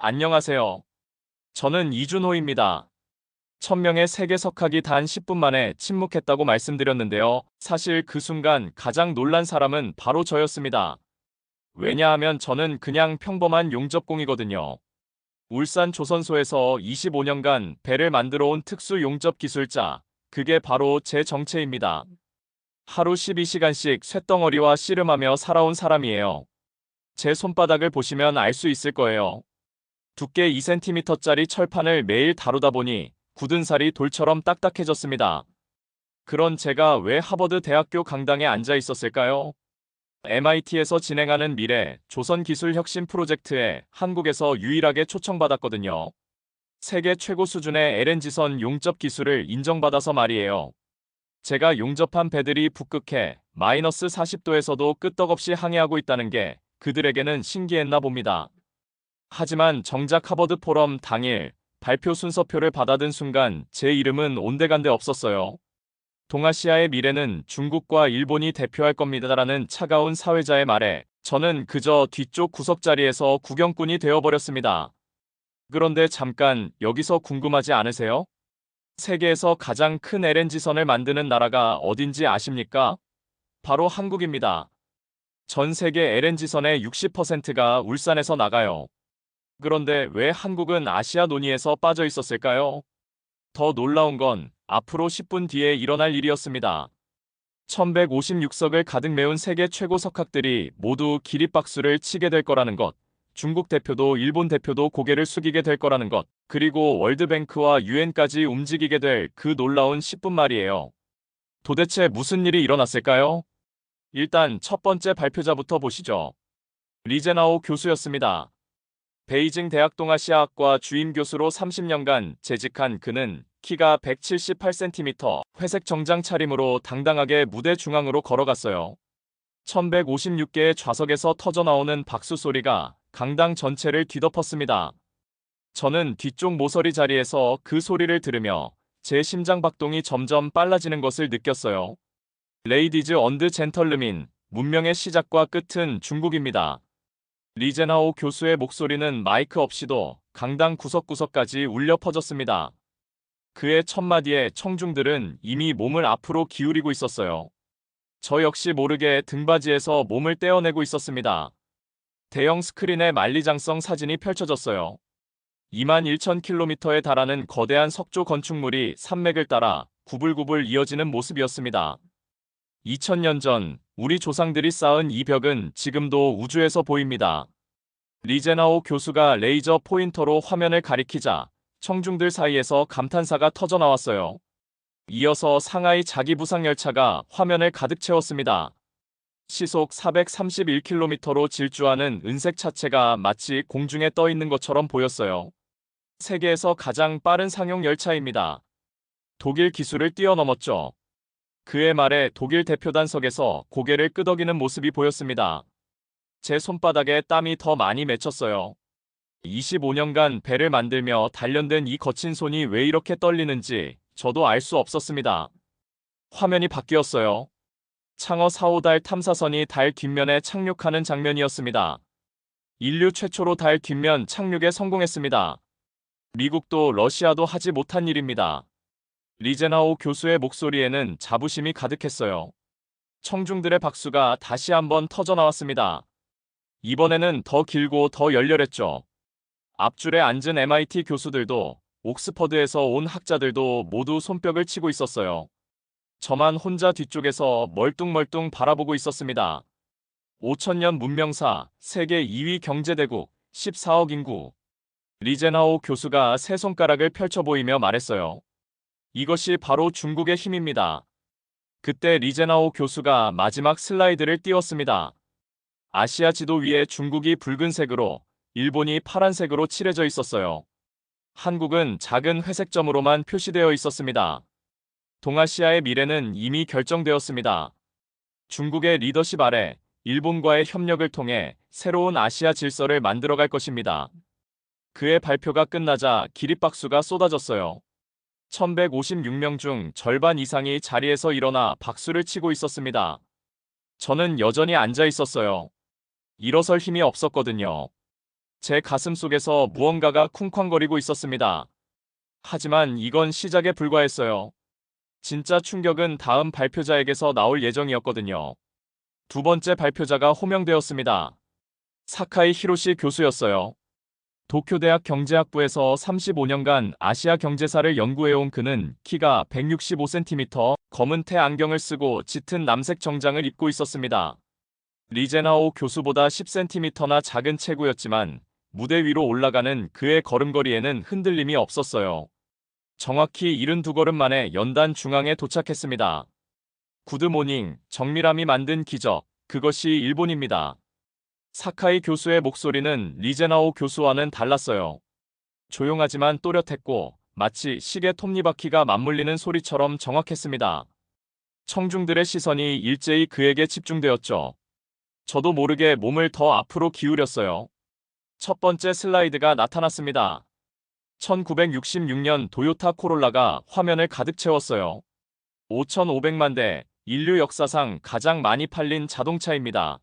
안녕하세요. 저는 이준호입니다. 1000명의 세계 석학이 단 10분 만에 침묵했다고 말씀드렸는데요. 사실 그 순간 가장 놀란 사람은 바로 저였습니다. 왜냐하면 저는 그냥 평범한 용접공이거든요. 울산 조선소에서 25년간 배를 만들어 온 특수 용접 기술자. 그게 바로 제 정체입니다. 하루 12시간씩 쇳덩어리와 씨름하며 살아온 사람이에요. 제 손바닥을 보시면 알 수 있을 거예요. 두께 2cm짜리 철판을 매일 다루다 보니 굳은 살이 돌처럼 딱딱해졌습니다. 그런 제가 왜 하버드 대학교 강당에 앉아 있었을까요? MIT에서 진행하는 미래 조선기술혁신 프로젝트에 한국에서 유일하게 초청받았거든요. 세계 최고 수준의 LNG선 용접 기술을 인정받아서 말이에요. 제가 용접한 배들이 북극해 마이너스 40도에서도 끄떡없이 항해하고 있다는 게 그들에게는 신기했나 봅니다. 하지만 정작 하버드 포럼 당일 발표 순서표를 받아든 순간 제 이름은 온데간데 없었어요. 동아시아의 미래는 중국과 일본이 대표할 겁니다라는 차가운 사회자의 말에 저는 그저 뒤쪽 구석자리에서 구경꾼이 되어버렸습니다. 그런데 잠깐 여기서 궁금하지 않으세요? 세계에서 가장 큰 LNG선을 만드는 나라가 어딘지 아십니까? 바로 한국입니다. 전 세계 LNG선의 60%가 울산에서 나가요. 그런데 왜 한국은 아시아 논의에서 빠져 있었을까요? 더 놀라운 건 앞으로 10분 뒤에 일어날 일이었습니다. 1156석을 가득 메운 세계 최고 석학들이 모두 기립박수를 치게 될 거라는 것, 중국 대표도 일본 대표도 고개를 숙이게 될 거라는 것, 그리고 월드뱅크와 유엔까지 움직이게 될 그 놀라운 10분 말이에요. 도대체 무슨 일이 일어났을까요? 일단 첫 번째 발표자부터 보시죠. 리제나오 교수였습니다. 베이징 대학 동아시아학과 주임 교수로 30년간 재직한 그는 키가 178cm, 회색 정장 차림으로 당당하게 무대 중앙으로 걸어갔어요. 1156개의 좌석에서 터져나오는 박수 소리가 강당 전체를 뒤덮었습니다. 저는 뒤쪽 모서리 자리에서 그 소리를 들으며 제 심장 박동이 점점 빨라지는 것을 느꼈어요. 레이디즈 언드 젠털르민, 문명의 시작과 끝은 중국입니다. 리제나오 교수의 목소리는 마이크 없이도 강당 구석구석까지 울려 퍼졌습니다. 그의 첫마디에 청중들은 이미 몸을 앞으로 기울이고 있었어요. 저 역시 모르게 등받이에서 몸을 떼어내고 있었습니다. 대형 스크린에 만리장성 사진이 펼쳐졌어요. 21,000km에 달하는 거대한 석조 건축물이 산맥을 따라 구불구불 이어지는 모습이었습니다. 2000년 전 우리 조상들이 쌓은 이 벽은 지금도 우주에서 보입니다. 리제나오 교수가 레이저 포인터로 화면을 가리키자 청중들 사이에서 감탄사가 터져나왔어요. 이어서 상하이 자기부상열차가 화면을 가득 채웠습니다. 시속 431km로 질주하는 은색 차체가 마치 공중에 떠 있는 것처럼 보였어요. 세계에서 가장 빠른 상용 열차입니다. 독일 기술을 뛰어넘었죠. 그의 말에 독일 대표단석에서 고개를 끄덕이는 모습이 보였습니다. 제 손바닥에 땀이 더 많이 맺혔어요. 25년간 배를 만들며 단련된 이 거친 손이 왜 이렇게 떨리는지 저도 알 수 없었습니다. 화면이 바뀌었어요. 창어 4호달 탐사선이 달 뒷면에 착륙하는 장면이었습니다. 인류 최초로 달 뒷면 착륙에 성공했습니다. 미국도 러시아도 하지 못한 일입니다. 리제나오 교수의 목소리에는 자부심이 가득했어요. 청중들의 박수가 다시 한번 터져나왔습니다. 이번에는 더 길고 더 열렬했죠. 앞줄에 앉은 MIT 교수들도 옥스퍼드에서 온 학자들도 모두 손뼉을 치고 있었어요. 저만 혼자 뒤쪽에서 멀뚱멀뚱 바라보고 있었습니다. 5000년 문명사, 세계 2위 경제대국, 14억 인구. 리제나오 교수가 세 손가락을 펼쳐 보이며 말했어요. 이것이 바로 중국의 힘입니다. 그때 리제나오 교수가 마지막 슬라이드를 띄웠습니다. 아시아 지도 위에 중국이 붉은색으로, 일본이 파란색으로 칠해져 있었어요. 한국은 작은 회색 점으로만 표시되어 있었습니다. 동아시아의 미래는 이미 결정되었습니다. 중국의 리더십 아래 일본과의 협력을 통해 새로운 아시아 질서를 만들어갈 것입니다. 그의 발표가 끝나자 기립박수가 쏟아졌어요. 1156명 중 절반 이상이 자리에서 일어나 박수를 치고 있었습니다. 저는 여전히 앉아 있었어요. 일어설 힘이 없었거든요. 제 가슴 속에서 무언가가 쿵쾅거리고 있었습니다. 하지만 이건 시작에 불과했어요. 진짜 충격은 다음 발표자에게서 나올 예정이었거든요. 두 번째 발표자가 호명되었습니다. 사카이 히로시 교수였어요. 도쿄대학 경제학부에서 35년간 아시아 경제사를 연구해온 그는 키가 165cm, 검은 테 안경을 쓰고 짙은 남색 정장을 입고 있었습니다. 리제나오 교수보다 10cm나 작은 체구였지만 무대 위로 올라가는 그의 걸음걸이에는 흔들림이 없었어요. 정확히 72걸음 만에 연단 중앙에 도착했습니다. 굿모닝, 정밀함이 만든 기적, 그것이 일본입니다. 사카이 교수의 목소리는 리제나오 교수와는 달랐어요. 조용하지만 또렷했고 마치 시계 톱니바퀴가 맞물리는 소리처럼 정확했습니다. 청중들의 시선이 일제히 그에게 집중되었죠. 저도 모르게 몸을 더 앞으로 기울였어요. 첫 번째 슬라이드가 나타났습니다. 1966년 도요타 코롤라가 화면을 가득 채웠어요. 5,500만 대, 인류 역사상 가장 많이 팔린 자동차입니다.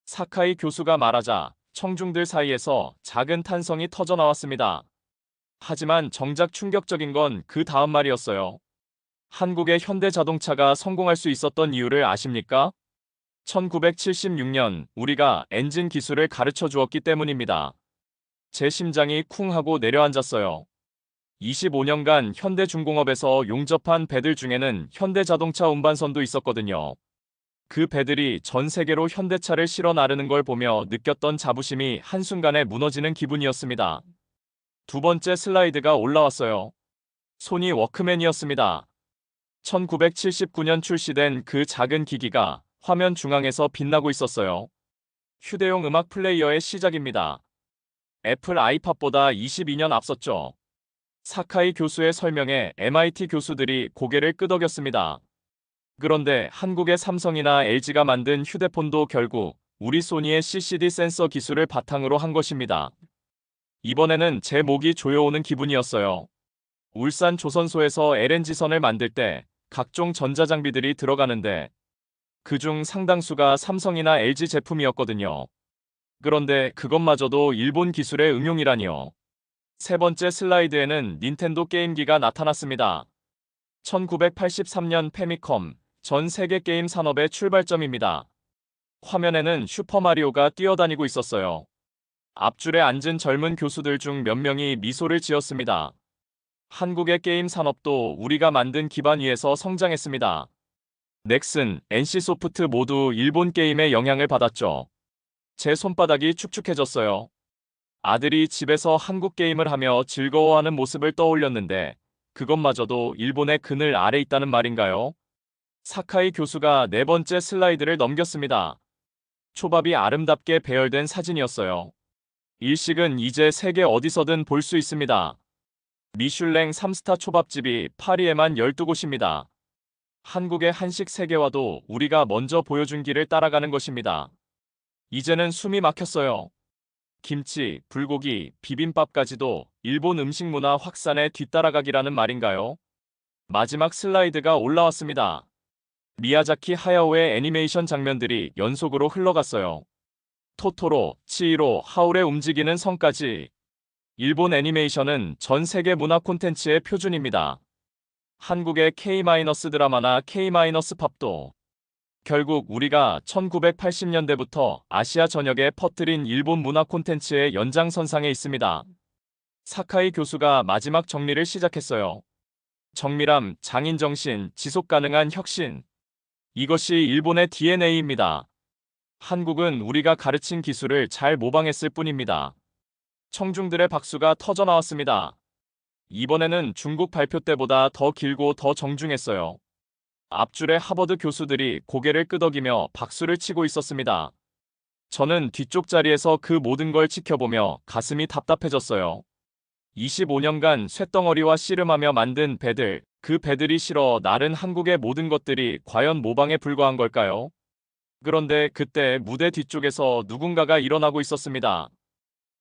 사카이 교수가 말하자 청중들 사이에서 작은 탄성이 터져 나왔습니다. 하지만 정작 충격적인 건 그 다음 말이었어요. 한국의 현대 자동차가 성공할 수 있었던 이유를 아십니까? 1976년 우리가 엔진 기술을 가르쳐 주었기 때문입니다. 제 심장이 쿵 하고 내려앉았어요. 25년간 현대중공업에서 용접한 배들 중에는 현대자동차 운반선도 있었거든요. 그 배들이 전 세계로 현대차를 실어 나르는 걸 보며 느꼈던 자부심이 한순간에 무너지는 기분이었습니다. 두 번째 슬라이드가 올라왔어요. 소니 워크맨이었습니다. 1979년 출시된 그 작은 기기가 화면 중앙에서 빛나고 있었어요. 휴대용 음악 플레이어의 시작입니다. 애플 아이팟보다 22년 앞섰죠. 사카이 교수의 설명에 MIT 교수들이 고개를 끄덕였습니다. 그런데 한국의 삼성이나 LG가 만든 휴대폰도 결국 우리 소니의 CCD 센서 기술을 바탕으로 한 것입니다. 이번에는 제 목이 조여오는 기분이었어요. 울산 조선소에서 LNG선을 만들 때 각종 전자장비들이 들어가는데 그중 상당수가 삼성이나 LG 제품이었거든요. 그런데 그것마저도 일본 기술의 응용이라니요. 세 번째 슬라이드에는 닌텐도 게임기가 나타났습니다. 1983년 페미컴, 전 세계 게임 산업의 출발점입니다. 화면에는 슈퍼마리오가 뛰어다니고 있었어요. 앞줄에 앉은 젊은 교수들 중 몇 명이 미소를 지었습니다. 한국의 게임 산업도 우리가 만든 기반 위에서 성장했습니다. 넥슨, NC소프트 모두 일본 게임의 영향을 받았죠. 제 손바닥이 축축해졌어요. 아들이 집에서 한국 게임을 하며 즐거워하는 모습을 떠올렸는데 그것마저도 일본의 그늘 아래 있다는 말인가요? 사카이 교수가 네 번째 슬라이드를 넘겼습니다. 초밥이 아름답게 배열된 사진이었어요. 일식은 이제 세계 어디서든 볼 수 있습니다. 미슐랭 3스타 초밥집이 파리에만 12곳입니다. 한국의 한식 세계화도 우리가 먼저 보여준 길을 따라가는 것입니다. 이제는 숨이 막혔어요. 김치, 불고기, 비빔밥까지도 일본 음식 문화 확산에 뒤따라가기라는 말인가요? 마지막 슬라이드가 올라왔습니다. 미야자키 하야오의 애니메이션 장면들이 연속으로 흘러갔어요. 토토로, 치히로, 하울의 움직이는 성까지. 일본 애니메이션은 전 세계 문화 콘텐츠의 표준입니다. 한국의 K-드라마나 K-팝도. 결국 우리가 1980년대부터 아시아 전역에 퍼뜨린 일본 문화 콘텐츠의 연장선상에 있습니다. 사카이 교수가 마지막 정리를 시작했어요. 정밀함, 장인정신, 지속가능한 혁신. 이것이 일본의 DNA입니다. 한국은 우리가 가르친 기술을 잘 모방했을 뿐입니다. 청중들의 박수가 터져나왔습니다. 이번에는 중국 발표 때보다 더 길고 더 정중했어요. 앞줄의 하버드 교수들이 고개를 끄덕이며 박수를 치고 있었습니다. 저는 뒤쪽 자리에서 그 모든 걸 지켜보며 가슴이 답답해졌어요. 25년간 쇳덩어리와 씨름하며 만든 배들, 그 배들이 실어 나른 한국의 모든 것들이 과연 모방에 불과한 걸까요? 그런데 그때 무대 뒤쪽에서 누군가가 일어나고 있었습니다.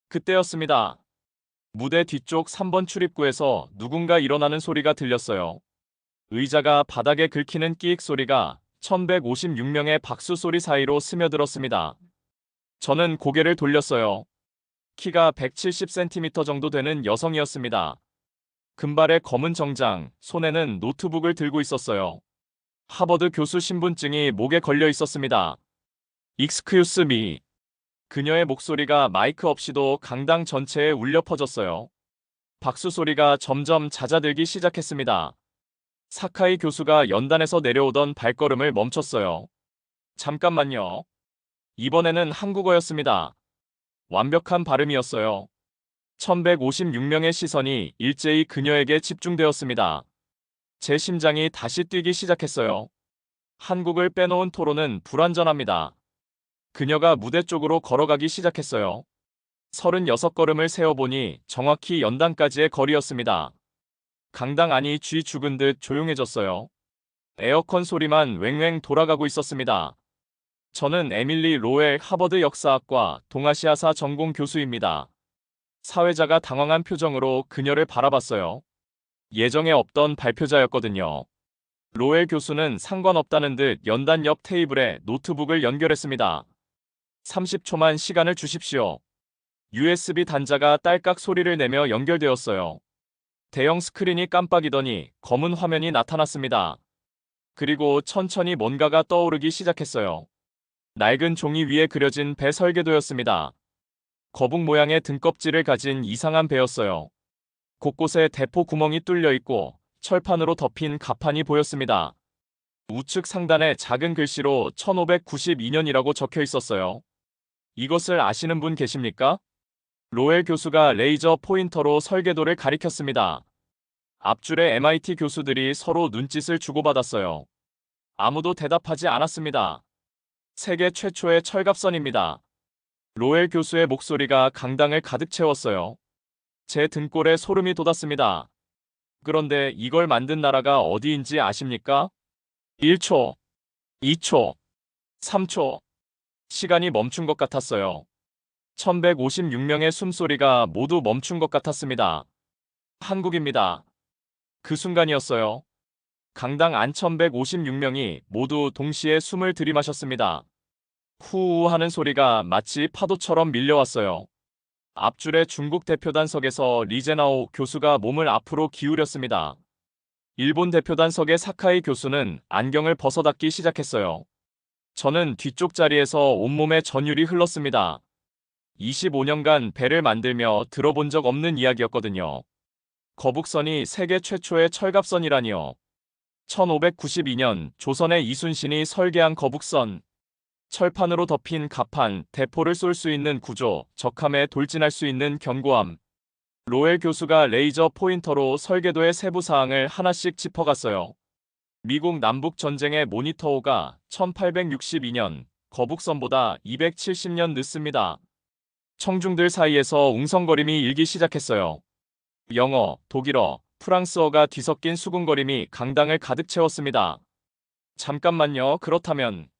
그때였습니다. 무대 뒤쪽 3번 출입구에서 누군가 일어나는 소리가 들렸어요. 의자가 바닥에 긁히는 끼익 소리가 1156명의 박수 소리 사이로 스며들었습니다. 저는 고개를 돌렸어요. 키가 170cm 정도 되는 여성이었습니다. 금발의 검은 정장, 손에는 노트북을 들고 있었어요. 하버드 교수 신분증이 목에 걸려 있었습니다. Excuse me. 그녀의 목소리가 마이크 없이도 강당 전체에 울려 퍼졌어요. 박수 소리가 점점 잦아들기 시작했습니다. 사카이 교수가 연단에서 내려오던 발걸음을 멈췄어요. 잠깐만요. 이번에는 한국어였습니다. 완벽한 발음이었어요. 1156명의 시선이 일제히 그녀에게 집중되었습니다. 제 심장이 다시 뛰기 시작했어요. 한국을 빼놓은 토론은 불완전합니다. 그녀가 무대 쪽으로 걸어가기 시작했어요. 36걸음을 세어보니 정확히 연단까지의 거리였습니다. 강당 안이 쥐 죽은 듯 조용해졌어요. 에어컨 소리만 왱왱 돌아가고 있었습니다. 저는 에밀리 로웰 하버드 역사학과 동아시아사 전공 교수입니다. 사회자가 당황한 표정으로 그녀를 바라봤어요. 예정에 없던 발표자였거든요. 로웰 교수는 상관없다는 듯 연단 옆 테이블에 노트북을 연결했습니다. 30초만 시간을 주십시오. USB 단자가 딸깍 소리를 내며 연결되었어요. 대형 스크린이 깜빡이더니 검은 화면이 나타났습니다. 그리고 천천히 뭔가가 떠오르기 시작했어요. 낡은 종이 위에 그려진 배 설계도였습니다. 거북 모양의 등껍질을 가진 이상한 배였어요. 곳곳에 대포 구멍이 뚫려 있고 철판으로 덮인 갑판이 보였습니다. 우측 상단에 작은 글씨로 1592년이라고 적혀 있었어요. 이것을 아시는 분 계십니까? 로엘 교수가 레이저 포인터로 설계도를 가리켰습니다. 앞줄의 MIT 교수들이 서로 눈짓을 주고받았어요. 아무도 대답하지 않았습니다. 세계 최초의 철갑선입니다. 로엘 교수의 목소리가 강당을 가득 채웠어요. 제 등골에 소름이 돋았습니다. 그런데 이걸 만든 나라가 어디인지 아십니까? 1초, 2초, 3초. 시간이 멈춘 것 같았어요. 1156명의 숨소리가 모두 멈춘 것 같았습니다. 한국입니다. 그 순간이었어요. 강당 안 1156명이 모두 동시에 숨을 들이마셨습니다. 후우 하는 소리가 마치 파도처럼 밀려왔어요. 앞줄의 중국 대표단석에서 리제나오 교수가 몸을 앞으로 기울였습니다. 일본 대표단석의 사카이 교수는 안경을 벗어닦기 시작했어요. 저는 뒤쪽 자리에서 온몸에 전율이 흘렀습니다. 25년간 배를 만들며 들어본 적 없는 이야기였거든요. 거북선이 세계 최초의 철갑선이라니요. 1592년 조선의 이순신이 설계한 거북선. 철판으로 덮인 갑판, 대포를 쏠 수 있는 구조, 적함에 돌진할 수 있는 견고함. 로엘 교수가 레이저 포인터로 설계도의 세부 사항을 하나씩 짚어갔어요. 미국 남북 전쟁의 모니터호가 1862년, 거북선보다 270년 늦습니다. 청중들 사이에서 웅성거림이 일기 시작했어요. 영어, 독일어, 프랑스어가 뒤섞인 수군거림이 강당을 가득 채웠습니다. 잠깐만요. 그렇다면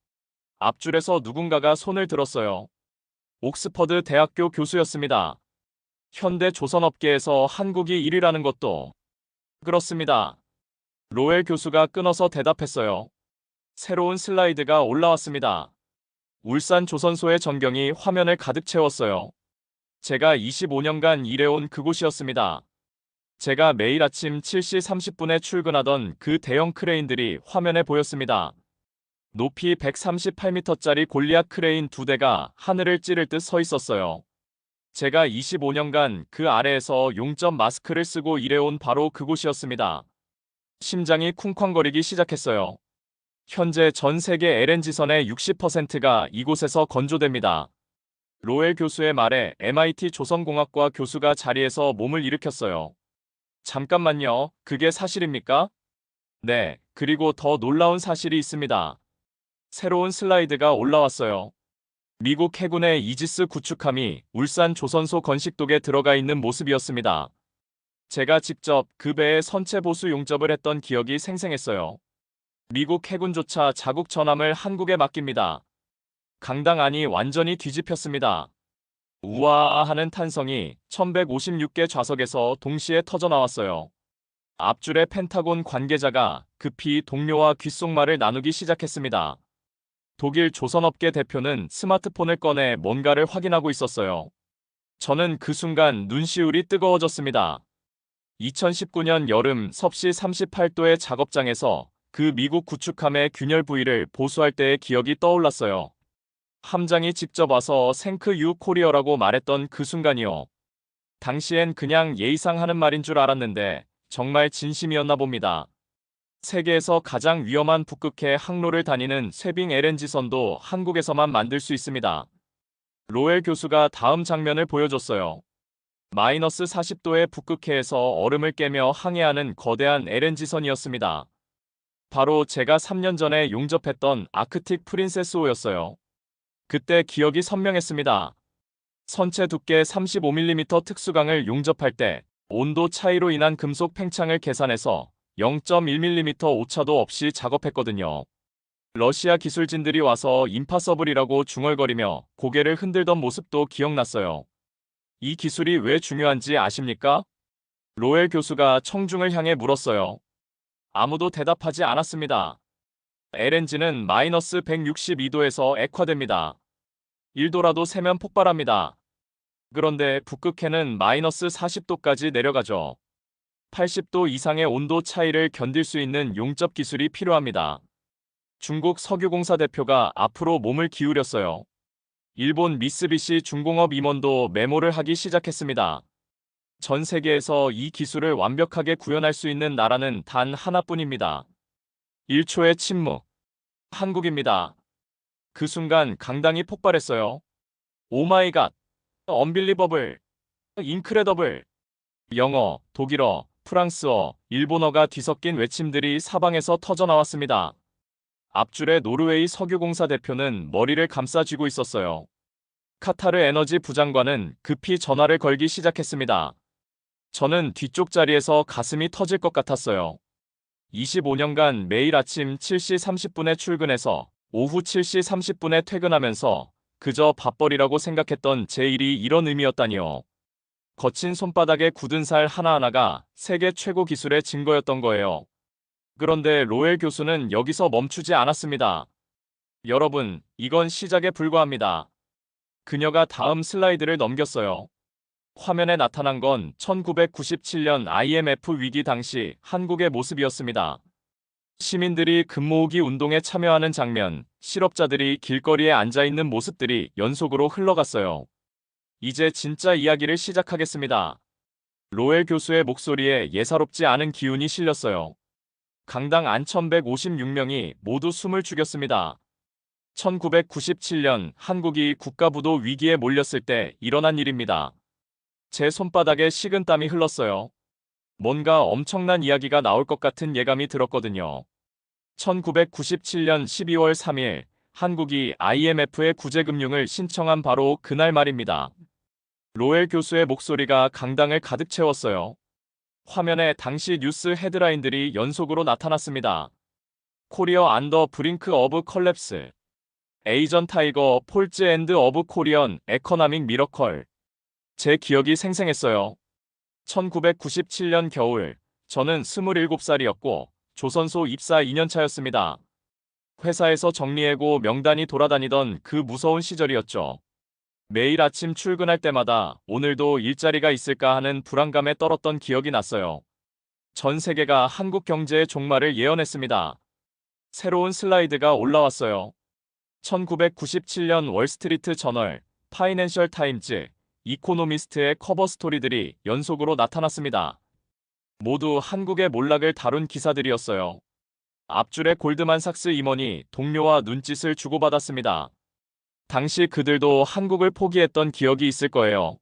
앞줄에서 누군가가 손을 들었어요. 옥스퍼드 대학교 교수였습니다. 현대 조선업계에서 한국이 1위라는 것도 그렇습니다. 로엘 교수가 끊어서 대답했어요. 새로운 슬라이드가 올라왔습니다. 울산 조선소의 전경이 화면을 가득 채웠어요. 제가 25년간 일해온 그곳이었습니다. 제가 매일 아침 7시 30분에 출근하던 그 대형 크레인들이 화면에 보였습니다. 높이 138m짜리 골리앗 크레인 2대가 하늘을 찌를 듯 서 있었어요. 제가 25년간 그 아래에서 용접 마스크를 쓰고 일해온 바로 그곳이었습니다. 심장이 쿵쾅거리기 시작했어요. 현재 전 세계 LNG선의 60%가 이곳에서 건조됩니다. 로엘 교수의 말에 MIT 조선공학과 교수가 자리에서 몸을 일으켰어요. 잠깐만요. 그게 사실입니까? 네, 그리고 더 놀라운 사실이 있습니다. 새로운 슬라이드가 올라왔어요. 미국 해군의 이지스 구축함이 울산 조선소 건식독에 들어가 있는 모습이었습니다. 제가 직접 그 배의 선체 보수 용접을 했던 기억이 생생했어요. 미국 해군조차 자국 전함을 한국에 맡깁니다. 강당 안이 완전히 뒤집혔습니다. 우와 하는 탄성이 1156개 좌석에서 동시에 터져나왔어요. 앞줄의 펜타곤 관계자가 급히 동료와 귓속말을 나누기 시작했습니다. 독일 조선업계 대표는 스마트폰을 꺼내 뭔가를 확인하고 있었어요. 저는 그 순간 눈시울이 뜨거워졌습니다. 2019년 여름 섭씨 38도의 작업장에서 그 미국 구축함의 균열 부위를 보수할 때의 기억이 떠올랐어요. 함장이 직접 와서 생크 유 코리어라고 말했던 그 순간이요. 당시엔 그냥 예의상 하는 말인 줄 알았는데 정말 진심이었나 봅니다. 세계에서 가장 위험한 북극해 항로를 다니는 쇠빙 LNG선도 한국에서만 만들 수 있습니다. 로엘 교수가 다음 장면을 보여줬어요. 마이너스 40도의 북극해에서 얼음을 깨며 항해하는 거대한 LNG선이었습니다. 바로 제가 3년 전에 용접했던 아크틱 프린세스호였어요. 그때 기억이 선명했습니다. 선체 두께 35mm 특수강을 용접할 때 온도 차이로 인한 금속 팽창을 계산해서 0.1mm 오차도 없이 작업했거든요. 러시아 기술진들이 와서 임파서블이라고 중얼거리며 고개를 흔들던 모습도 기억났어요. 이 기술이 왜 중요한지 아십니까? 로엘 교수가 청중을 향해 물었어요. 아무도 대답하지 않았습니다. LNG는 마이너스 162도에서 액화됩니다. 1도라도 세면 폭발합니다. 그런데 북극해는 마이너스 40도까지 내려가죠. 80도 이상의 온도 차이를 견딜 수 있는 용접 기술이 필요합니다. 중국 석유공사 대표가 앞으로 몸을 기울였어요. 일본 미쓰비시 중공업 임원도 메모를 하기 시작했습니다. 전 세계에서 이 기술을 완벽하게 구현할 수 있는 나라는 단 하나뿐입니다. 1초의 침묵. 한국입니다. 그 순간 강당이 폭발했어요. 오마이갓, 언빌리버블, 인크레더블. 영어, 독일어, 프랑스어, 일본어가 뒤섞인 외침들이 사방에서 터져나왔습니다. 앞줄에 노르웨이 석유공사 대표는 머리를 감싸쥐고 있었어요. 카타르 에너지 부장관은 급히 전화를 걸기 시작했습니다. 저는 뒤쪽 자리에서 가슴이 터질 것 같았어요. 25년간 매일 아침 7시 30분에 출근해서 오후 7시 30분에 퇴근하면서 그저 밥벌이라고 생각했던 제 일이 이런 의미였다니요. 거친 손바닥에 굳은 살 하나하나가 세계 최고 기술의 증거였던 거예요. 그런데 로엘 교수는 여기서 멈추지 않았습니다. 여러분, 이건 시작에 불과합니다. 그녀가 다음 슬라이드를 넘겼어요. 화면에 나타난 건 1997년 IMF 위기 당시 한국의 모습이었습니다. 시민들이 금모으기 운동에 참여하는 장면, 실업자들이 길거리에 앉아있는 모습들이 연속으로 흘러갔어요. 이제 진짜 이야기를 시작하겠습니다. 로엘 교수의 목소리에 예사롭지 않은 기운이 실렸어요. 강당 안 1156명이 모두 숨을 죽였습니다. 1997년 한국이 국가부도 위기에 몰렸을 때 일어난 일입니다. 제 손바닥에 식은땀이 흘렀어요. 뭔가 엄청난 이야기가 나올 것 같은 예감이 들었거든요. 1997년 12월 3일 한국이 IMF의 구제금융을 신청한 바로 그날 말입니다. 로엘 교수의 목소리가 강당을 가득 채웠어요. 화면에 당시 뉴스 헤드라인들이 연속으로 나타났습니다. 코리어 안더 브링크 어브 컬랩스. 에이전 타이거 폴즈 앤드 어브 코리언 에커나믹 미러컬. 제 기억이 생생했어요. 1997년 겨울, 저는 27살이었고 조선소 입사 2년차였습니다. 회사에서 정리해고 명단이 돌아다니던 그 무서운 시절이었죠. 매일 아침 출근할 때마다 오늘도 일자리가 있을까 하는 불안감에 떨었던 기억이 났어요. 전 세계가 한국 경제의 종말을 예언했습니다. 새로운 슬라이드가 올라왔어요. 1997년 월스트리트 저널, 파이낸셜 타임즈, 이코노미스트의 커버 스토리들이 연속으로 나타났습니다. 모두 한국의 몰락을 다룬 기사들이었어요. 앞줄에 골드만삭스 임원이 동료와 눈짓을 주고받았습니다. 당시 그들도 한국을 포기했던 기억이 있을 거예요.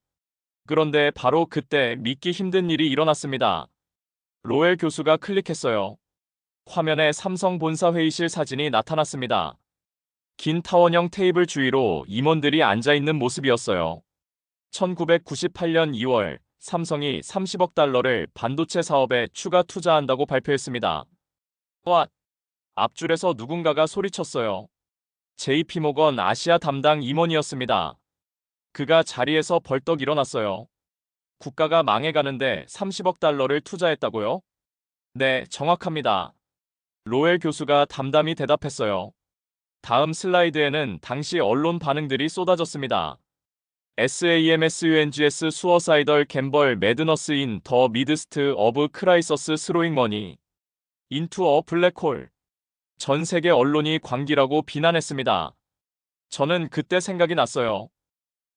그런데 바로 그때 믿기 힘든 일이 일어났습니다. 로엘 교수가 클릭했어요. 화면에 삼성 본사 회의실 사진이 나타났습니다. 긴 타원형 테이블 주위로 임원들이 앉아있는 모습이었어요. 1998년 2월 삼성이 30억 달러를 반도체 사업에 추가 투자한다고 발표했습니다. 와! 앞줄에서 누군가가 소리쳤어요. JP모건 아시아 담당 임원이었습니다. 그가 자리에서 벌떡 일어났어요. 국가가 망해가는데 30억 달러를 투자했다고요? 네, 정확합니다. 로엘 교수가 담담히 대답했어요. 다음 슬라이드에는 당시 언론 반응들이 쏟아졌습니다. SAMSUNGS 수어사이덜 갬벌 매드너스 인 더 미드스트 어브 크라이서스 스로잉 머니 인투 어 블랙홀. 전 세계 언론이 광기라고 비난했습니다. 저는 그때 생각이 났어요.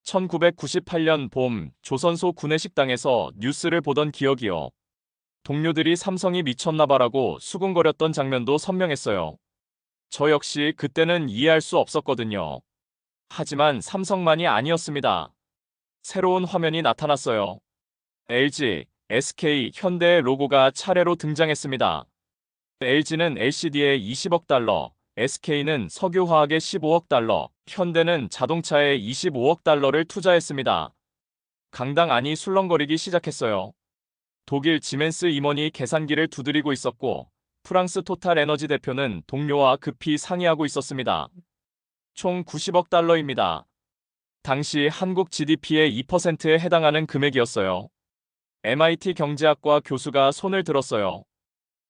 1998년 봄 조선소 구내식당에서 뉴스를 보던 기억이요. 동료들이 삼성이 미쳤나봐라고 수군거렸던 장면도 선명했어요. 저 역시 그때는 이해할 수 없었거든요. 하지만 삼성만이 아니었습니다. 새로운 화면이 나타났어요. LG, SK, 현대의 로고가 차례로 등장했습니다. LG는 LCD에 20억 달러, SK는 석유화학에 15억 달러, 현대는 자동차에 25억 달러를 투자했습니다. 강당 안이 술렁거리기 시작했어요. 독일 지멘스 임원이 계산기를 두드리고 있었고, 프랑스 토탈 에너지 대표는 동료와 급히 상의하고 있었습니다. 총 90억 달러입니다. 당시 한국 GDP의 2%에 해당하는 금액이었어요. MIT 경제학과 교수가 손을 들었어요.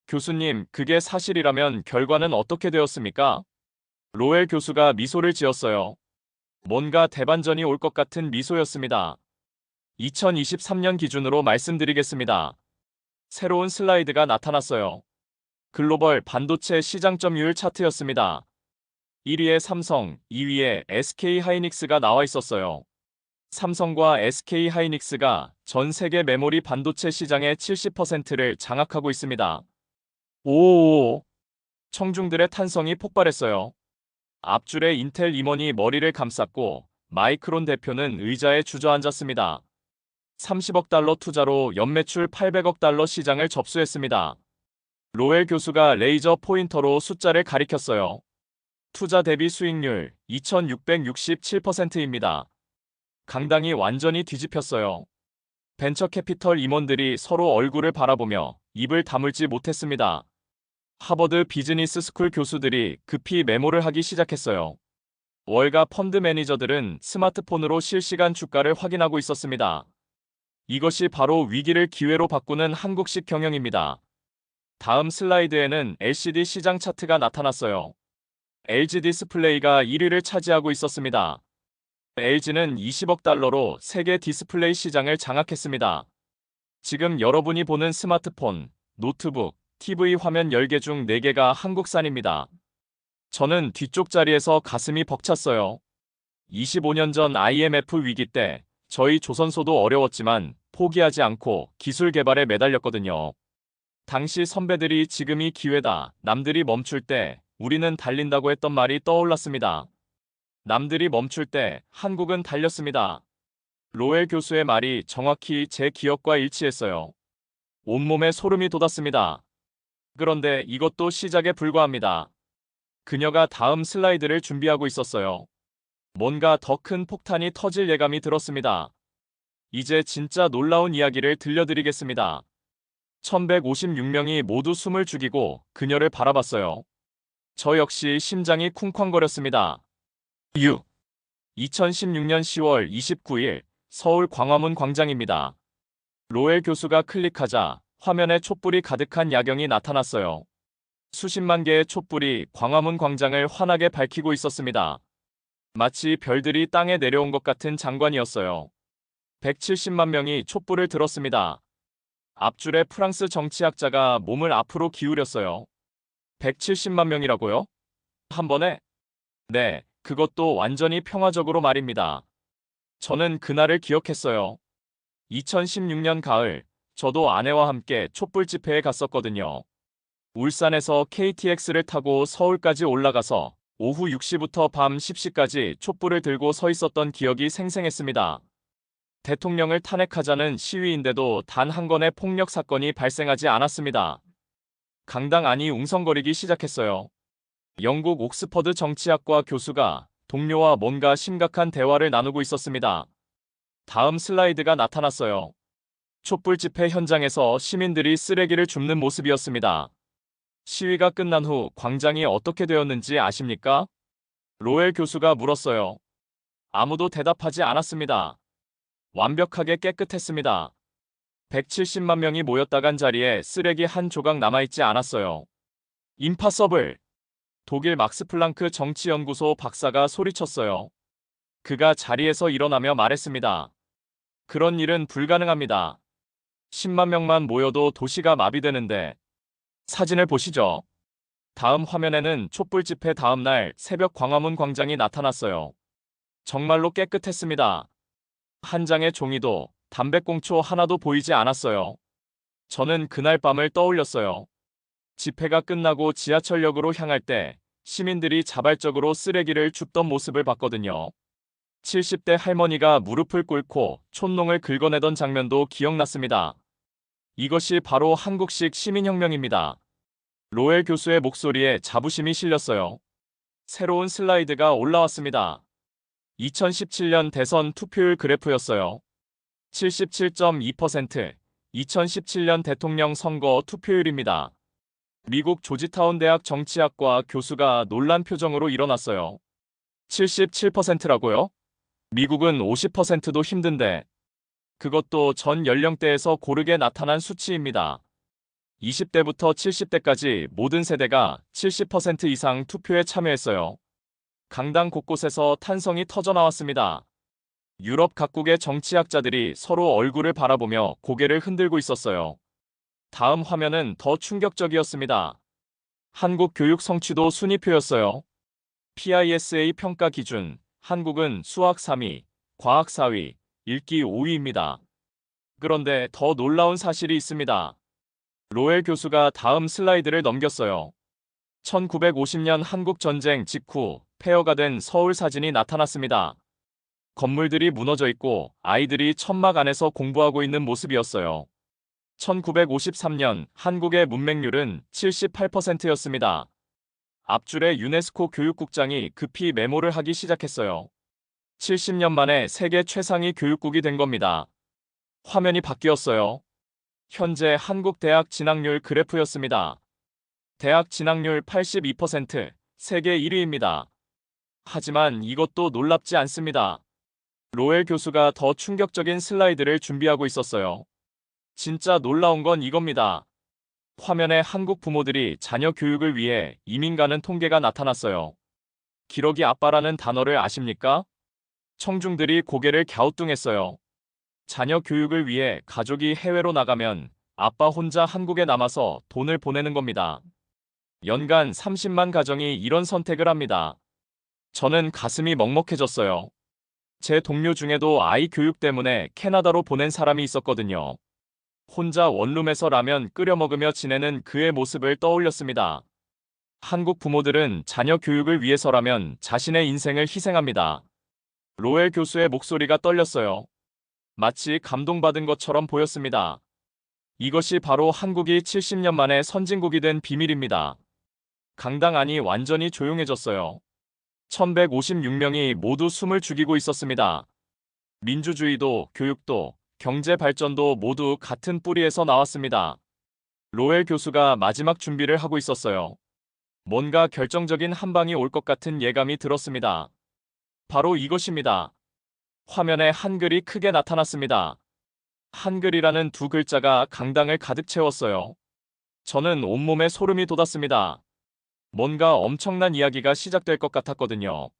교수님, 그게 사실이라면 결과는 어떻게 되었습니까? 로엘 교수가 미소를 지었어요. 뭔가 대반전이 올 것 같은 미소였습니다. 2023년 기준으로 말씀드리겠습니다. 새로운 슬라이드가 나타났어요. 글로벌 반도체 시장 점유율 차트였습니다. 1위에 삼성, 2위에 SK하이닉스가 나와 있었어요. 삼성과 SK하이닉스가 전 세계 메모리 반도체 시장의 70%를 장악하고 있습니다. 오오오. 청중들의 탄성이 폭발했어요. 앞줄에 인텔 임원이 머리를 감쌌고 마이크론 대표는 의자에 주저앉았습니다. 30억 달러 투자로 연매출 800억 달러 시장을 접수했습니다. 로엘 교수가 레이저 포인터로 숫자를 가리켰어요. 투자 대비 수익률 2667%입니다. 강당이 완전히 뒤집혔어요. 벤처 캐피털 임원들이 서로 얼굴을 바라보며 입을 다물지 못했습니다. 하버드 비즈니스 스쿨 교수들이 급히 메모를 하기 시작했어요. 월가 펀드 매니저들은 스마트폰으로 실시간 주가를 확인하고 있었습니다. 이것이 바로 위기를 기회로 바꾸는 한국식 경영입니다. 다음 슬라이드에는 LCD 시장 차트가 나타났어요. LG 디스플레이가 1위를 차지하고 있었습니다. LG는 20억 달러로 세계 디스플레이 시장을 장악했습니다. 지금 여러분이 보는 스마트폰, 노트북, TV 화면 10개 중 4개가 한국산입니다. 저는 뒤쪽 자리에서 가슴이 벅찼어요. 25년 전 IMF 위기 때 저희 조선소도 어려웠지만 포기하지 않고 기술 개발에 매달렸거든요. 당시 선배들이 지금이 기회다, 남들이 멈출 때 우리는 달린다고 했던 말이 떠올랐습니다. 남들이 멈출 때 한국은 달렸습니다. 로엘 교수의 말이 정확히 제 기억과 일치했어요. 온몸에 소름이 돋았습니다. 그런데 이것도 시작에 불과합니다. 그녀가 다음 슬라이드를 준비하고 있었어요. 뭔가 더 큰 폭탄이 터질 예감이 들었습니다. 이제 진짜 놀라운 이야기를 들려드리겠습니다. 1156명이 모두 숨을 죽이고 그녀를 바라봤어요. 저 역시 심장이 쿵쾅거렸습니다. 2016년 10월 29일 서울 광화문 광장입니다. 로엘 교수가 클릭하자 화면에 촛불이 가득한 야경이 나타났어요. 수십만 개의 촛불이 광화문 광장을 환하게 밝히고 있었습니다. 마치 별들이 땅에 내려온 것 같은 장관이었어요. 170만 명이 촛불을 들었습니다. 앞줄에 프랑스 정치학자가 몸을 앞으로 기울였어요. 170만 명이라고요? 한 번에? 네, 그것도 완전히 평화적으로 말입니다. 저는 그날을 기억했어요. 2016년 가을, 저도 아내와 함께 촛불 집회에 갔었거든요. 울산에서 KTX를 타고 서울까지 올라가서 오후 6시부터 밤 10시까지 촛불을 들고 서 있었던 기억이 생생했습니다. 대통령을 탄핵하자는 시위인데도 단 한 건의 폭력 사건이 발생하지 않았습니다. 강당 안이 웅성거리기 시작했어요. 영국 옥스퍼드 정치학과 교수가 동료와 뭔가 심각한 대화를 나누고 있었습니다. 다음 슬라이드가 나타났어요. 촛불 집회 현장에서 시민들이 쓰레기를 줍는 모습이었습니다. 시위가 끝난 후 광장이 어떻게 되었는지 아십니까? 로엘 교수가 물었어요. 아무도 대답하지 않았습니다. 완벽하게 깨끗했습니다. 170만 명이 모였다간 자리에 쓰레기 한 조각 남아있지 않았어요. 임파서블! 독일 막스 플랑크 정치연구소 박사가 소리쳤어요. 그가 자리에서 일어나며 말했습니다. 그런 일은 불가능합니다. 10만 명만 모여도 도시가 마비되는데. 사진을 보시죠. 다음 화면에는 촛불 집회 다음 날 새벽 광화문 광장이 나타났어요. 정말로 깨끗했습니다. 한 장의 종이도 담배꽁초 하나도 보이지 않았어요. 저는 그날 밤을 떠올렸어요. 집회가 끝나고 지하철역으로 향할 때 시민들이 자발적으로 쓰레기를 줍던 모습을 봤거든요. 70대 할머니가 무릎을 꿇고 촛농을 긁어내던 장면도 기억났습니다. 이것이 바로 한국식 시민혁명입니다. 로엘 교수의 목소리에 자부심이 실렸어요. 새로운 슬라이드가 올라왔습니다. 2017년 대선 투표율 그래프였어요. 77.2%, 2017년 대통령 선거 투표율입니다. 미국 조지타운 대학 정치학과 교수가 놀란 표정으로 일어났어요. 77%라고요? 미국은 50%도 힘든데. 그것도 전 연령대에서 고르게 나타난 수치입니다. 20대부터 70대까지 모든 세대가 70% 이상 투표에 참여했어요. 강당 곳곳에서 탄성이 터져나왔습니다. 유럽 각국의 정치학자들이 서로 얼굴을 바라보며 고개를 흔들고 있었어요. 다음 화면은 더 충격적이었습니다. 한국 교육 성취도 순위표였어요. PISA 평가 기준, 한국은 수학 3위, 과학 4위, 읽기 5위입니다. 그런데 더 놀라운 사실이 있습니다. 로엘 교수가 다음 슬라이드를 넘겼어요. 1950년 한국전쟁 직후 폐허가 된 서울 사진이 나타났습니다. 건물들이 무너져 있고 아이들이 천막 안에서 공부하고 있는 모습이었어요. 1953년 한국의 문맹률은 78%였습니다. 앞줄에 유네스코 교육국장이 급히 메모를 하기 시작했어요. 70년 만에 세계 최상위 교육국이 된 겁니다. 화면이 바뀌었어요. 현재 한국 대학 진학률 그래프였습니다. 대학 진학률 82%, 세계 1위입니다. 하지만 이것도 놀랍지 않습니다. 로엘 교수가 더 충격적인 슬라이드를 준비하고 있었어요. 진짜 놀라운 건 이겁니다. 화면에 한국 부모들이 자녀 교육을 위해 이민 가는 통계가 나타났어요. 기러기 아빠라는 단어를 아십니까? 청중들이 고개를 갸우뚱했어요. 자녀 교육을 위해 가족이 해외로 나가면 아빠 혼자 한국에 남아서 돈을 보내는 겁니다. 연간 30만 가정이 이런 선택을 합니다. 저는 가슴이 먹먹해졌어요. 제 동료 중에도 아이 교육 때문에 캐나다로 보낸 사람이 있었거든요. 혼자 원룸에서 라면 끓여 먹으며 지내는 그의 모습을 떠올렸습니다. 한국 부모들은 자녀 교육을 위해서라면 자신의 인생을 희생합니다. 로엘 교수의 목소리가 떨렸어요. 마치 감동받은 것처럼 보였습니다. 이것이 바로 한국이 70년 만에 선진국이 된 비밀입니다. 강당 안이 완전히 조용해졌어요. 1156명이 모두 숨을 죽이고 있었습니다. 민주주의도 교육도 경제 발전도 모두 같은 뿌리에서 나왔습니다. 로엘 교수가 마지막 준비를 하고 있었어요. 뭔가 결정적인 한 방이 올 것 같은 예감이 들었습니다. 바로 이것입니다. 화면에 한글이 크게 나타났습니다. 한글이라는 두 글자가 강당을 가득 채웠어요. 저는 온몸에 소름이 돋았습니다. 뭔가 엄청난 이야기가 시작될 것 같았거든요.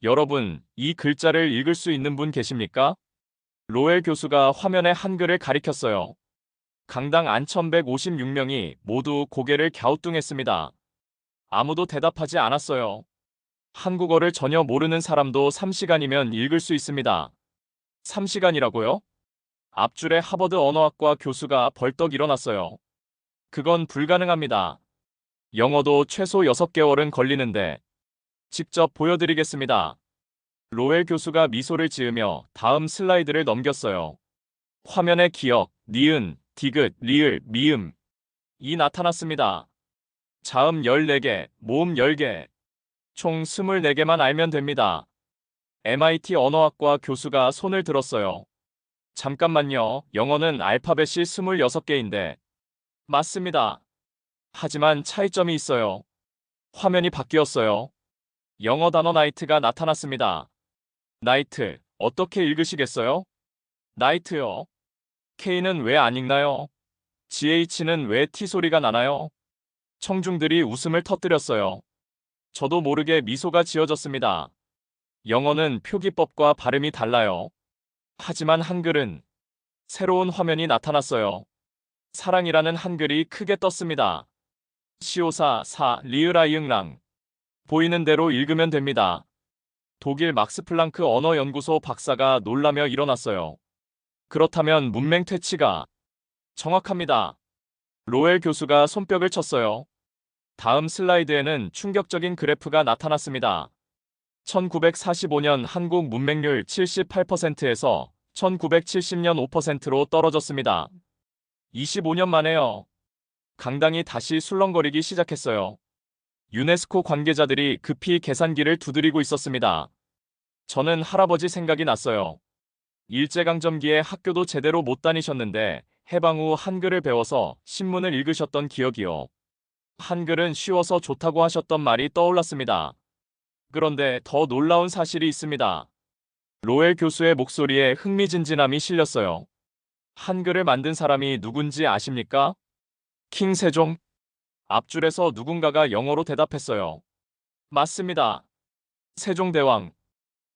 여러분, 이 글자를 읽을 수 있는 분 계십니까? 로엘 교수가 화면에 한글을 가리켰어요. 강당 안 1156명이 모두 고개를 갸우뚱했습니다. 아무도 대답하지 않았어요. 한국어를 전혀 모르는 사람도 3시간이면 읽을 수 있습니다. 3시간이라고요? 앞줄에 하버드 언어학과 교수가 벌떡 일어났어요. 그건 불가능합니다. 영어도 최소 6개월은 걸리는데. 직접 보여드리겠습니다. 로엘 교수가 미소를 지으며 다음 슬라이드를 넘겼어요. 화면에 기역, 니은, 디귿, 리을, 미음. 이 나타났습니다. 자음 14개, 모음 10개. 총 24개만 알면 됩니다. MIT 언어학과 교수가 손을 들었어요. 잠깐만요. 영어는 알파벳이 26개인데. 맞습니다. 하지만 차이점이 있어요. 화면이 바뀌었어요. 영어 단어 나이트가 나타났습니다. 나이트, 어떻게 읽으시겠어요? 나이트요. K는 왜 안 읽나요? GH는 왜 T 소리가 나나요? 청중들이 웃음을 터뜨렸어요. 저도 모르게 미소가 지어졌습니다. 영어는 표기법과 발음이 달라요. 하지만 한글은 새로운 화면이 나타났어요. 사랑이라는 한글이 크게 떴습니다. 시오사 사 리으라이응랑 보이는 대로 읽으면 됩니다. 독일 막스 플랑크 언어연구소 박사가 놀라며 일어났어요. 그렇다면 문맹 퇴치가 정확합니다. 로엘 교수가 손뼉을 쳤어요. 다음 슬라이드에는 충격적인 그래프가 나타났습니다. 1945년 한국 문맹률 78%에서 1970년 5%로 떨어졌습니다. 25년 만에요. 강당이 다시 술렁거리기 시작했어요. 유네스코 관계자들이 급히 계산기를 두드리고 있었습니다. 저는 할아버지 생각이 났어요. 일제강점기에 학교도 제대로 못 다니셨는데 해방 후 한글을 배워서 신문을 읽으셨던 기억이요. 한글은 쉬워서 좋다고 하셨던 말이 떠올랐습니다. 그런데 더 놀라운 사실이 있습니다. 로엘 교수의 목소리에 흥미진진함이 실렸어요. 한글을 만든 사람이 누군지 아십니까? 킹 세종? 앞줄에서 누군가가 영어로 대답했어요. 맞습니다. 세종대왕.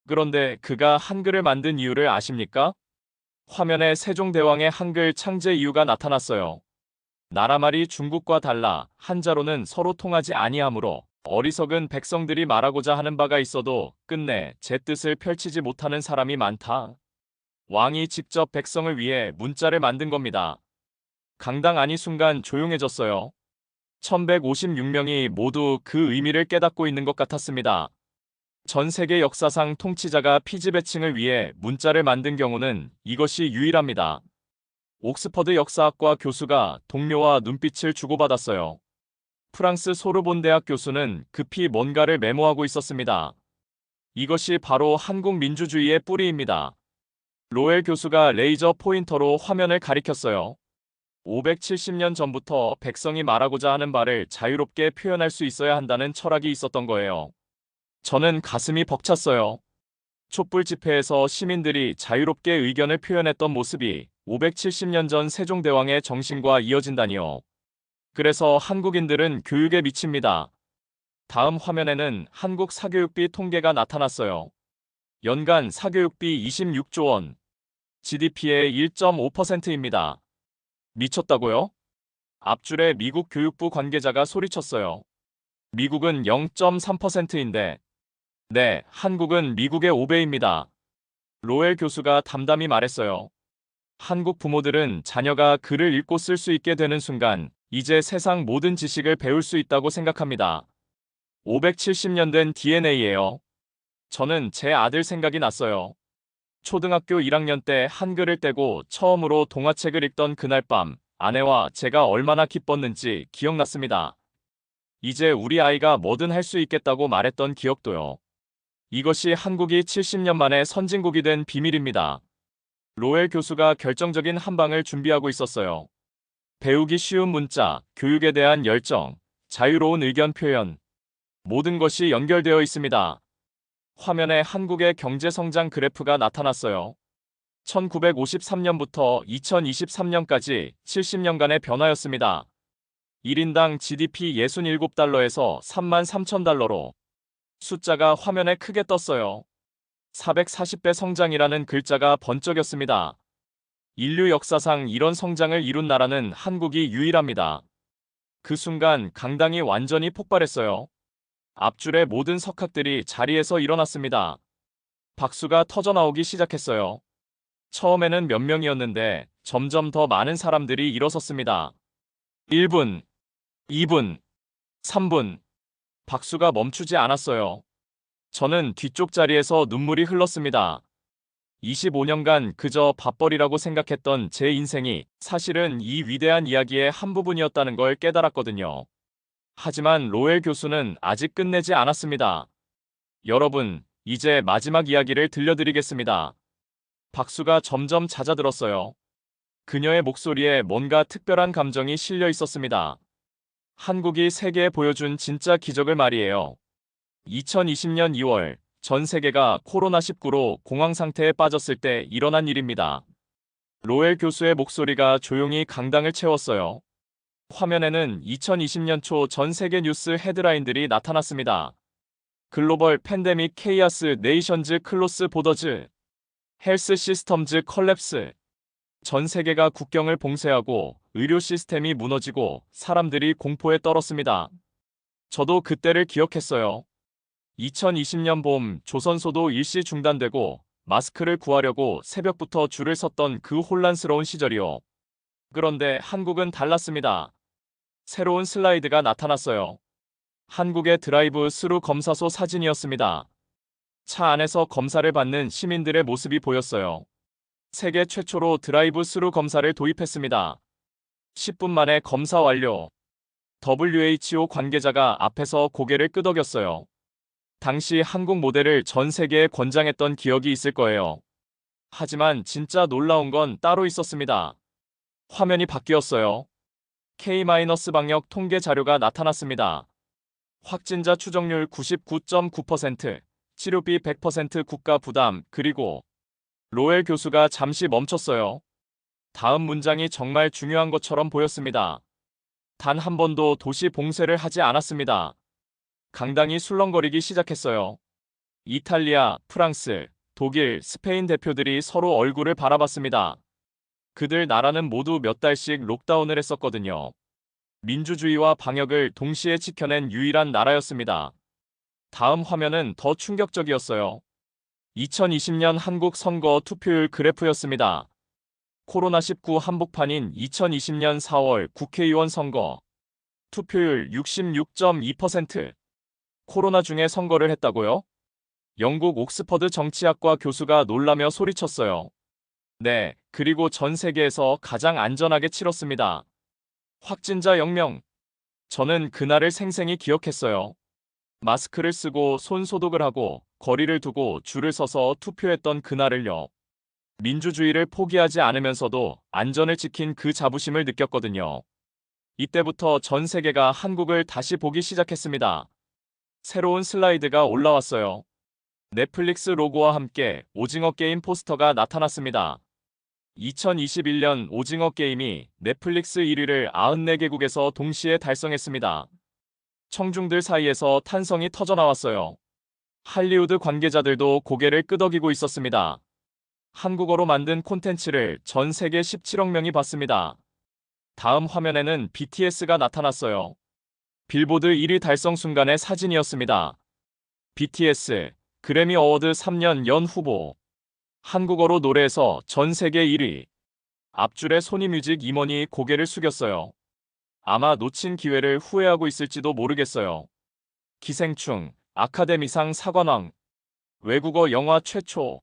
그런데 그가 한글을 만든 이유를 아십니까? 화면에 세종대왕의 한글 창제 이유가 나타났어요. 나라말이 중국과 달라 한자로는 서로 통하지 아니하므로 어리석은 백성들이 말하고자 하는 바가 있어도 끝내 제 뜻을 펼치지 못하는 사람이 많다. 왕이 직접 백성을 위해 문자를 만든 겁니다. 강당 안이 순간 조용해졌어요. 1156명이 모두 그 의미를 깨닫고 있는 것 같았습니다. 전 세계 역사상 통치자가 피지배층을 위해 문자를 만든 경우는 이것이 유일합니다. 옥스퍼드 역사학과 교수가 동료와 눈빛을 주고받았어요. 프랑스 소르본 대학 교수는 급히 뭔가를 메모하고 있었습니다. 이것이 바로 한국 민주주의의 뿌리입니다. 로엘 교수가 레이저 포인터로 화면을 가리켰어요. 570년 전부터 백성이 말하고자 하는 바를 자유롭게 표현할 수 있어야 한다는 철학이 있었던 거예요. 저는 가슴이 벅찼어요. 촛불 집회에서 시민들이 자유롭게 의견을 표현했던 모습이 570년 전 세종대왕의 정신과 이어진다니요. 그래서 한국인들은 교육에 미칩니다. 다음 화면에는 한국 사교육비 통계가 나타났어요. 연간 사교육비 26조 원, GDP의 1.5%입니다. 미쳤다고요? 앞줄에 미국 교육부 관계자가 소리쳤어요. 미국은 0.3%인데, 네, 한국은 미국의 5배입니다. 로엘 교수가 담담히 말했어요. 한국 부모들은 자녀가 글을 읽고 쓸 수 있게 되는 순간 이제 세상 모든 지식을 배울 수 있다고 생각합니다. 570년 된 DNA예요. 저는 제 아들 생각이 났어요. 초등학교 1학년 때 한글을 떼고 처음으로 동화책을 읽던 그날 밤 아내와 제가 얼마나 기뻤는지 기억났습니다. 이제 우리 아이가 뭐든 할 수 있겠다고 말했던 기억도요. 이것이 한국이 70년 만에 선진국이 된 비밀입니다. 로엘 교수가 결정적인 한 방을 준비하고 있었어요. 배우기 쉬운 문자, 교육에 대한 열정, 자유로운 의견 표현, 모든 것이 연결되어 있습니다. 화면에 한국의 경제 성장 그래프가 나타났어요. 1953년부터 2023년까지 70년간의 변화였습니다. 1인당 GDP 67달러에서 33,000달러로 숫자가 화면에 크게 떴어요. 440배 성장이라는 글자가 번쩍였습니다. 인류 역사상 이런 성장을 이룬 나라는 한국이 유일합니다. 그 순간 강당이 완전히 폭발했어요. 앞줄의 모든 석학들이 자리에서 일어났습니다. 박수가 터져나오기 시작했어요. 처음에는 몇 명이었는데 점점 더 많은 사람들이 일어섰습니다. 1분, 2분, 3분. 박수가 멈추지 않았어요. 저는 뒤쪽 자리에서 눈물이 흘렀습니다. 25년간 그저 밥벌이라고 생각했던 제 인생이 사실은 이 위대한 이야기의 한 부분이었다는 걸 깨달았거든요. 하지만 로엘 교수는 아직 끝내지 않았습니다. 여러분, 이제 마지막 이야기를 들려드리겠습니다. 박수가 점점 잦아들었어요. 그녀의 목소리에 뭔가 특별한 감정이 실려 있었습니다. 한국이 세계에 보여준 진짜 기적을 말이에요. 2020년 2월 전 세계가 코로나19로 공황 상태에 빠졌을 때 일어난 일입니다. 로엘 교수의 목소리가 조용히 강당을 채웠어요. 화면에는 2020년 초 전 세계 뉴스 헤드라인들이 나타났습니다. 글로벌 팬데믹 케이아스 네이션즈 클로스 보더즈 헬스 시스템즈 컬랩스 전 세계가 국경을 봉쇄하고 의료 시스템이 무너지고 사람들이 공포에 떨었습니다. 저도 그때를 기억했어요. 2020년 봄 조선소도 일시 중단되고 마스크를 구하려고 새벽부터 줄을 섰던 그 혼란스러운 시절이요. 그런데 한국은 달랐습니다. 새로운 슬라이드가 나타났어요. 한국의 드라이브 스루 검사소 사진이었습니다. 차 안에서 검사를 받는 시민들의 모습이 보였어요. 세계 최초로 드라이브 스루 검사를 도입했습니다. 10분 만에 검사 완료. WHO 관계자가 앞에서 고개를 끄덕였어요. 당시 한국 모델을 전 세계에 권장했던 기억이 있을 거예요. 하지만 진짜 놀라운 건 따로 있었습니다. 화면이 바뀌었어요. K-방역 통계 자료가 나타났습니다. 확진자 추정률 99.9%, 치료비 100% 국가 부담, 그리고 로엘 교수가 잠시 멈췄어요. 다음 문장이 정말 중요한 것처럼 보였습니다. 단 한 번도 도시 봉쇄를 하지 않았습니다. 강당이 술렁거리기 시작했어요. 이탈리아, 프랑스, 독일, 스페인 대표들이 서로 얼굴을 바라봤습니다. 그들 나라는 모두 몇 달씩 록다운을 했었거든요. 민주주의와 방역을 동시에 지켜낸 유일한 나라였습니다. 다음 화면은 더 충격적이었어요. 2020년 한국 선거 투표율 그래프였습니다. 코로나19 한복판인 2020년 4월 국회의원 선거. 투표율 66.2%. 코로나 중에 선거를 했다고요? 영국 옥스퍼드 정치학과 교수가 놀라며 소리쳤어요. 네, 그리고 전 세계에서 가장 안전하게 치렀습니다. 확진자 0명. 저는 그날을 생생히 기억했어요. 마스크를 쓰고 손 소독을 하고 거리를 두고 줄을 서서 투표했던 그날을요. 민주주의를 포기하지 않으면서도 안전을 지킨 그 자부심을 느꼈거든요. 이때부터 전 세계가 한국을 다시 보기 시작했습니다. 새로운 슬라이드가 올라왔어요. 넷플릭스 로고와 함께 오징어 게임 포스터가 나타났습니다. 2021년 오징어 게임이 넷플릭스 1위를 94개국에서 동시에 달성했습니다. 청중들 사이에서 탄성이 터져나왔어요. 할리우드 관계자들도 고개를 끄덕이고 있었습니다. 한국어로 만든 콘텐츠를 전 세계 17억 명이 봤습니다. 다음 화면에는 BTS가 나타났어요. 빌보드 1위 달성 순간의 사진이었습니다. BTS, 그래미 어워드 3년 연 후보. 한국어로 노래에서 전 세계 1위. 앞줄에 소니뮤직 임원이 고개를 숙였어요. 아마 놓친 기회를 후회하고 있을지도 모르겠어요. 기생충, 아카데미상 사관왕. 외국어 영화 최초.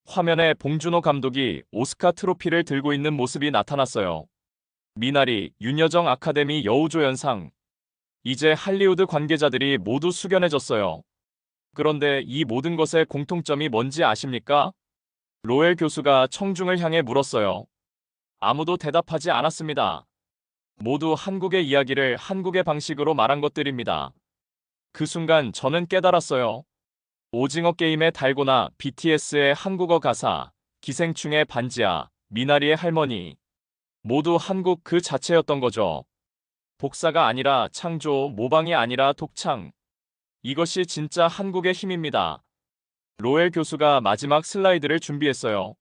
화면에 봉준호 감독이 오스카 트로피를 들고 있는 모습이 나타났어요. 미나리, 윤여정 아카데미 여우조연상. 이제 할리우드 관계자들이 모두 숙연해졌어요. 그런데 이 모든 것의 공통점이 뭔지 아십니까? 로엘 교수가 청중을 향해 물었어요. 아무도 대답하지 않았습니다. 모두 한국의 이야기를 한국의 방식으로 말한 것들입니다. 그 순간 저는 깨달았어요. 오징어 게임의 달고나, BTS의 한국어 가사, 기생충의 반지하, 미나리의 할머니. 모두 한국 그 자체였던 거죠. 복사가 아니라 창조, 모방이 아니라 독창. 이것이 진짜 한국의 힘입니다. 로엘 교수가 마지막 슬라이드를 준비했어요.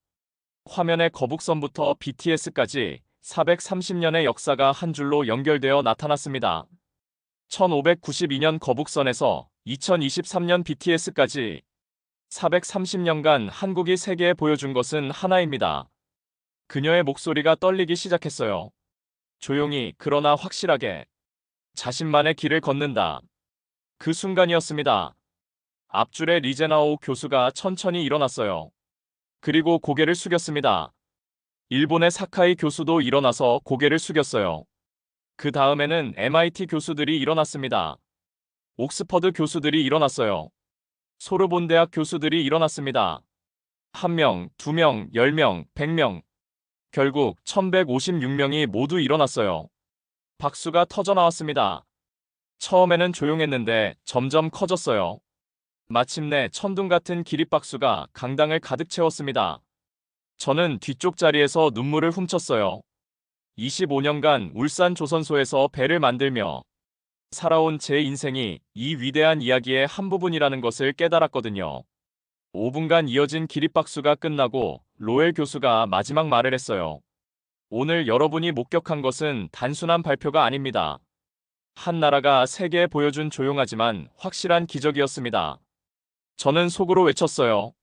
화면의 거북선부터 BTS까지 430년의 역사가 한 줄로 연결되어 나타났습니다. 1592년 거북선에서 2023년 BTS까지 430년간 한국이 세계에 보여준 것은 하나입니다. 그녀의 목소리가 떨리기 시작했어요. 조용히 그러나 확실하게 자신만의 길을 걷는다. 그 순간이었습니다. 앞줄에 리제나오 교수가 천천히 일어났어요. 그리고 고개를 숙였습니다. 일본의 사카이 교수도 일어나서 고개를 숙였어요. 그 다음에는 MIT 교수들이 일어났습니다. 옥스퍼드 교수들이 일어났어요. 소르본 대학 교수들이 일어났습니다. 1명, 2명, 10명, 100명. 결국 1156명이 모두 일어났어요. 박수가 터져나왔습니다. 처음에는 조용했는데 점점 커졌어요. 마침내 천둥 같은 기립박수가 강당을 가득 채웠습니다. 저는 뒤쪽 자리에서 눈물을 훔쳤어요. 25년간 울산 조선소에서 배를 만들며 살아온 제 인생이 이 위대한 이야기의 한 부분이라는 것을 깨달았거든요. 5분간 이어진 기립박수가 끝나고 로엘 교수가 마지막 말을 했어요. 오늘 여러분이 목격한 것은 단순한 발표가 아닙니다. 한 나라가 세계에 보여준 조용하지만 확실한 기적이었습니다. 저는 속으로 외쳤어요.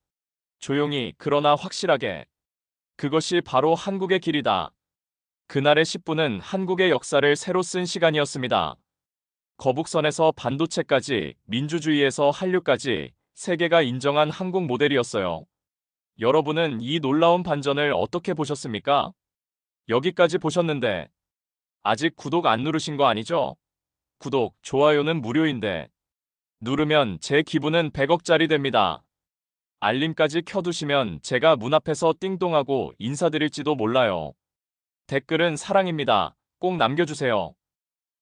조용히 그러나 확실하게. 그것이 바로 한국의 길이다. 그날의 10분은 한국의 역사를 새로 쓴 시간이었습니다. 거북선에서 반도체까지, 민주주의에서 한류까지 세계가 인정한 한국 모델이었어요. 여러분은 이 놀라운 반전을 어떻게 보셨습니까? 여기까지 보셨는데 아직 구독 안 누르신 거 아니죠? 구독, 좋아요는 무료인데 누르면 제 기분은 100억짜리 됩니다. 알림까지 켜두시면 제가 문 앞에서 띵동하고 인사드릴지도 몰라요. 댓글은 사랑입니다. 꼭 남겨주세요.